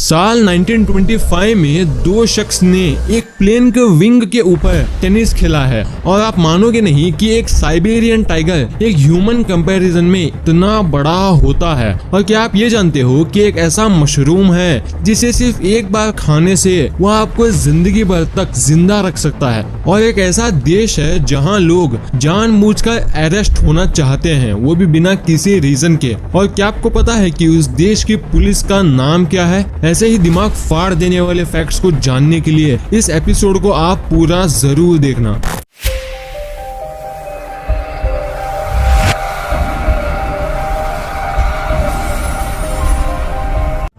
साल 1925 में दो शख्स ने एक प्लेन के विंग के ऊपर टेनिस खेला है और आप मानोगे नहीं कि एक साइबेरियन टाइगर एक ह्यूमन कंपैरिजन में इतना बड़ा होता है। और क्या आप ये जानते हो कि एक ऐसा मशरूम है जिसे सिर्फ एक बार खाने से वह आपको जिंदगी भर तक जिंदा रख सकता है। और एक ऐसा देश है जहां लोग जानबूझकर अरेस्ट होना चाहते हैं, वो भी बिना किसी रीजन के। और क्या आपको पता है कि उस देश की पुलिस का नाम क्या है? ऐसे ही दिमाग फाड़ देने वाले फैक्ट्स को जानने के लिए इस एपिसोड को आप पूरा जरूर देखना।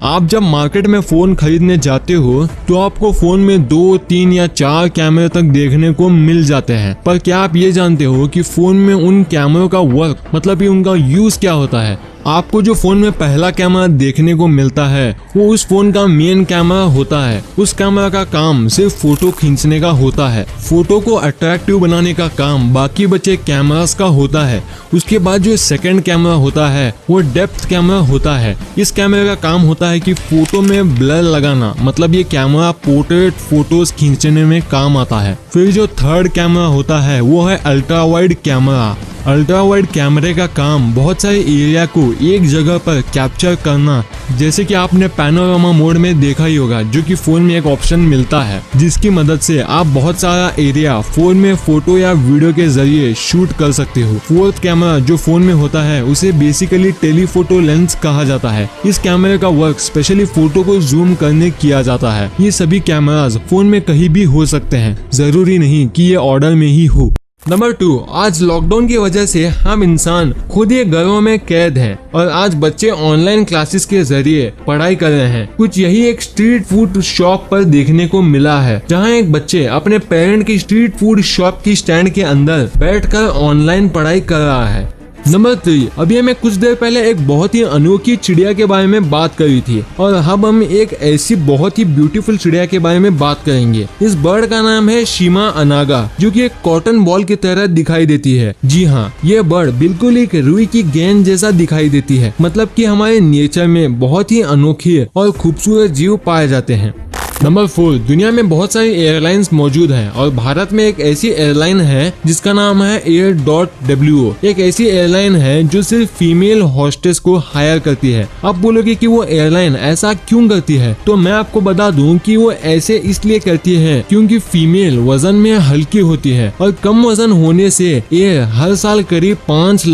आप जब मार्केट में फोन खरीदने जाते हो तो आपको फोन में 2, 3 या 4 कैमरे तक देखने को मिल जाते हैं। पर क्या आप ये जानते हो कि फोन में उन कैमरों का वर्क मतलब कि उनका यूज क्या होता है? आपको जो फोन में पहला कैमरा देखने को मिलता है वो उस फोन का मेन कैमरा होता है। उस कैमरा का काम सिर्फ फोटो खींचने का होता है। फोटो को अट्रैक्टिव बनाने का काम बाकी बचे कैमरास का होता है। उसके बाद जो सेकंड कैमरा होता है वो डेप्थ कैमरा होता है। इस कैमरे का काम होता है कि फोटो में ब्लर लगाना, मतलब ये कैमरा पोर्ट्रेट फोटोज खींचने में काम आता है। फिर जो थर्ड कैमरा होता है वो है ultra wide camera. Ultra wide कैमरे का काम बहुत सारे एरिया को एक जगह पर कैप्चर करना, जैसे कि आपने पैनोरामा मोड में देखा ही होगा, जो कि फोन में एक ऑप्शन मिलता है जिसकी मदद से आप बहुत सारा एरिया फोन में फोटो या वीडियो के जरिए शूट कर सकते हो। फोर्थ कैमरा जो फोन में होता है उसे बेसिकली टेलीफोटो लेंस कहा जाता है। इस कैमरे का वर्क स्पेशली फोटो को जूम करने किया जाता है। ये सभी कैमराज फोन में कहीं भी हो सकते हैं, जरूरी नहीं कि ये ऑर्डर में ही हो। नंबर 2, आज लॉकडाउन की वजह से हम इंसान खुद ही घरों में कैद हैं और आज बच्चे ऑनलाइन क्लासेस के जरिए पढ़ाई कर रहे हैं। कुछ यही एक स्ट्रीट फूड शॉप पर देखने को मिला है, जहां एक बच्चे अपने पेरेंट की स्ट्रीट फूड शॉप की स्टैंड के अंदर बैठकर ऑनलाइन पढ़ाई कर रहा है। नंबर 3, अभी हमें कुछ देर पहले एक बहुत ही अनोखी चिड़िया के बारे में बात करी थी और अब हम एक ऐसी बहुत ही ब्यूटीफुल चिड़िया के बारे में बात करेंगे। इस बर्ड का नाम है शिमा अनागा, जो कि एक कॉटन बॉल की तरह दिखाई देती है। जी हाँ, ये बर्ड बिल्कुल एक रुई की गेंद जैसा दिखाई देती है। मतलब कि हमारे नेचर में बहुत ही अनोखी और खूबसूरत जीव पाए जाते हैं। नंबर 4, दुनिया में बहुत सारी एयरलाइंस मौजूद हैं और भारत में एक ऐसी एयरलाइन है जिसका नाम है air.wo। एक ऐसी एयरलाइन है जो सिर्फ फीमेल हॉस्टेस को हायर करती है। आप बोलोगे कि वो एयरलाइन ऐसा क्यों करती है, तो मैं आपको बता दूं कि वो ऐसे इसलिए करती है क्योंकि फीमेल वजन में हल्की होती है और कम वजन होने से एयर हर साल करीब $5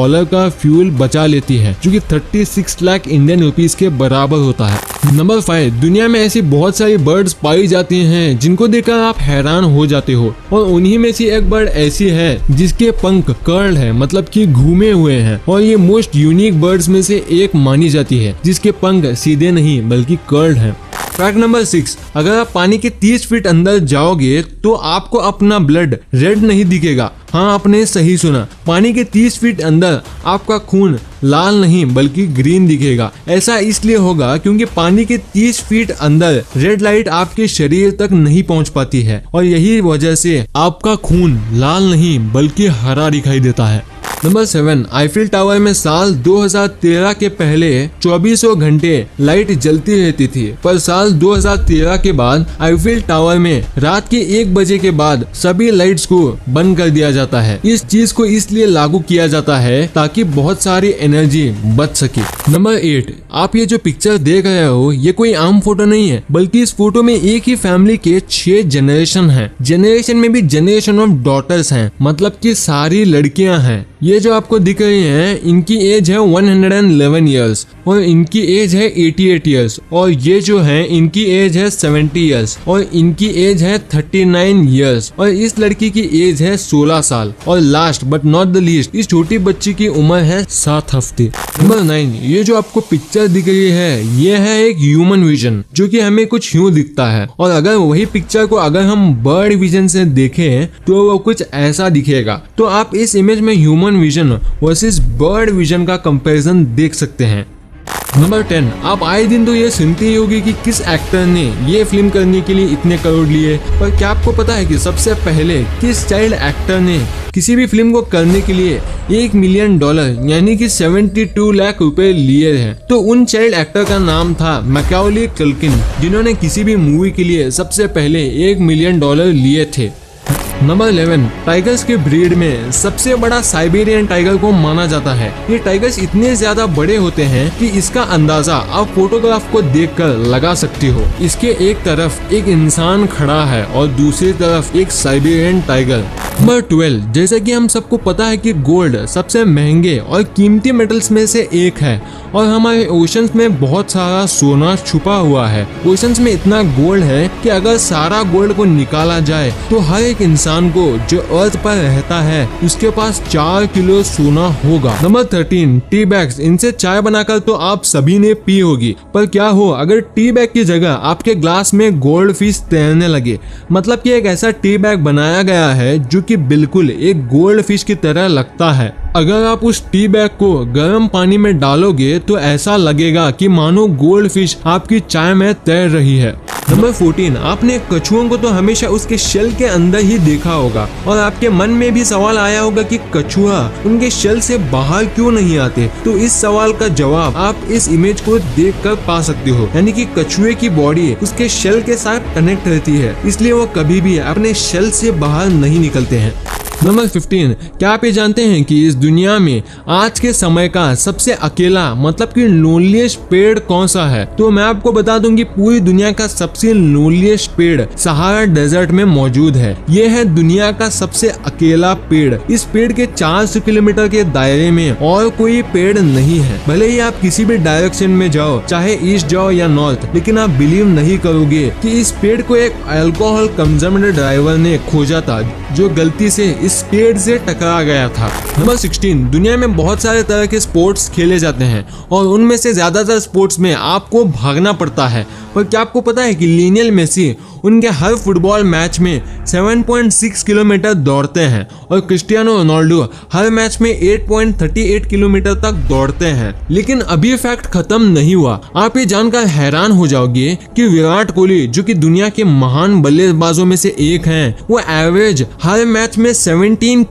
लाख का फ्यूल बचा लेती है, जो कि 36 लाख इंडियन रुपीज के बराबर होता है। नंबर 5, दुनिया में ऐसी बहुत सारी बर्ड्स पाई जाती हैं जिनको देखकर आप हैरान हो जाते हो और उन्हीं में से एक बर्ड ऐसी है जिसके पंख कर्ल है, मतलब कि घूमे हुए हैं और ये मोस्ट यूनिक बर्ड्स में से एक मानी जाती है जिसके पंख सीधे नहीं बल्कि कर्ल्ड हैं। फैक्ट नंबर 6, अगर आप पानी के 30 फीट अंदर जाओगे तो आपको अपना ब्लड रेड नहीं दिखेगा। हाँ, आपने सही सुना, पानी के 30 फीट अंदर आपका खून लाल नहीं बल्कि ग्रीन दिखेगा। ऐसा इसलिए होगा क्योंकि पानी के 30 फीट अंदर रेड लाइट आपके शरीर तक नहीं पहुंच पाती है और यही वजह से आपका खून लाल नहीं बल्कि हरा दिखाई देता है। नंबर 7, आईफिल टावर में साल 2013 के पहले 2400 घंटे लाइट जलती रहती थी, पर साल 2013 के बाद आईफिल टावर में रात के 1 बजे के बाद सभी लाइट्स को बंद कर दिया जाता है। इस चीज को इसलिए लागू किया जाता है ताकि बहुत सारी एनर्जी बच सके। नंबर 8, आप ये जो पिक्चर देख रहे हो ये कोई आम फोटो नहीं है, बल्कि इस फोटो में एक ही फैमिली के 6 जनरेशन हैं। जनरेशन में भी जनरेशन ऑफ डॉटर्स हैं, मतलब कि सारी लड़कियां हैं। ये जो आपको दिख रही हैं इनकी एज है 111 इयर्स और इनकी एज है 88 इयर्स और ये जो है इनकी एज है 70 इयर्स और इनकी एज है 39 इयर्स और इस लड़की की एज है 16 साल और last but not the least इस छोटी बच्ची की उम्र है 7 हफ्ते। नंबर 9, ये जो आपको पिक्चर दिख रही है ये है एक ह्यूमन विजन, जो कि हमें कुछ यूं दिखता है और अगर वही पिक्चर को अगर हम बर्ड विजन से देखें तो वो कुछ ऐसा दिखेगा। तो आप इस इमेज में human vision versus bird vision का कंपैरिजन देख सकते हैं। नंबर 10, आप आए दिन तो ये सुनते ही होगी कि किस एक्टर ने ये फिल्म करने के लिए इतने करोड़ लिए, पर क्या आपको पता है कि सबसे पहले किस चाइल्ड एक्टर ने किसी भी फिल्म को करने के लिए $1 मिलियन यानी कि 72 लाख रुपए लिए हैं? तो उन चाइल्ड एक्टर का नाम था मैकॉली कल्किन, जिन्होंने किसी भी मूवी के लिए सबसे पहले $1 मिलियन लिए थे। नंबर 11, टाइगर्स के ब्रीड में सबसे बड़ा साइबेरियन टाइगर को माना जाता है। ये टाइगर्स इतने ज्यादा बड़े होते हैं कि इसका अंदाजा आप फोटोग्राफ को देखकर लगा सकती हो। इसके एक तरफ एक इंसान खड़ा है और दूसरी तरफ एक साइबेरियन टाइगर। नंबर 12, जैसा कि हम सबको पता है कि गोल्ड सबसे महंगे और कीमती मेटल्स में से एक है और हमारे ओशंस में बहुत सारा सोना छुपा हुआ है। ओशंस में इतना गोल्ड है कि अगर सारा गोल्ड को निकाला जाए तो हर एक इंसान को जो अर्थ पर रहता है उसके पास 4 किलो सोना होगा। Number 13, tea bags. इनसे चाय बनाकर तो आप सभी ने पी होगी, पर क्या हो अगर टी बैग की जगह आपके ग्लास में गोल्ड फिश तैरने लगे? मतलब कि एक ऐसा टी बैग बनाया गया है जो कि बिल्कुल एक गोल्ड फिश की तरह लगता है। अगर आप उस टी बैग को गर्म पानी में डालोगे तो ऐसा लगेगा कि मानो गोल्ड फिश आपकी चाय में तैर रही है। नंबर 14, आपने कछुओं को तो हमेशा उसके शेल के अंदर ही देखा होगा और आपके मन में भी सवाल आया होगा कि कछुआ उनके शेल से बाहर क्यों नहीं आते? तो इस सवाल का जवाब आप इस इमेज को देखकर पा सकते हो, यानी कि कछुए की बॉडी उसके शेल के साथ कनेक्ट रहती है, इसलिए वो कभी भी अपने शेल से बाहर नहीं निकलते हैं। नंबर 15, क्या आप ये जानते हैं कि इस दुनिया में आज के समय का सबसे अकेला मतलब कि लोनलीस्ट पेड़ कौन सा है? तो मैं आपको बता दूं कि पूरी दुनिया का सबसे लोनलीस्ट पेड़ सहारा डेजर्ट में मौजूद है। ये है दुनिया का सबसे अकेला पेड़। इस पेड़ के 400 किलोमीटर के दायरे में और कोई पेड़ नहीं है। भले ही आप किसी भी डायरेक्शन में जाओ, चाहे ईस्ट जाओ या नॉर्थ, लेकिन आप बिलीव नहीं करोगे कि इस पेड़ को एक अल्कोहल कंजम्प्शन ड्राइवर ने खोजा था जो गलती से इस पेड़ से टकरा गया था। नंबर 16, दुनिया में बहुत सारे तरह के स्पोर्ट्स खेले जाते हैं और उनमें से ज्यादातर स्पोर्ट्स में आपको भागना पड़ता है, पर क्या आपको पता है कि लियोनेल मेसी उनके हर फुटबॉल मैच में 7.6 किलोमीटर दौड़ते हैं और क्रिस्टियानो रोनाल्डो हर मैच में 8.38 किलोमीटर तक दौड़ते हैं। लेकिन अभी फैक्ट खत्म नहीं हुआ। आप ये जानकर हैरान हो जाओगे कि विराट कोहली, जो कि दुनिया के महान बल्लेबाजों में से एक हैं, वो एवरेज हर मैच में 17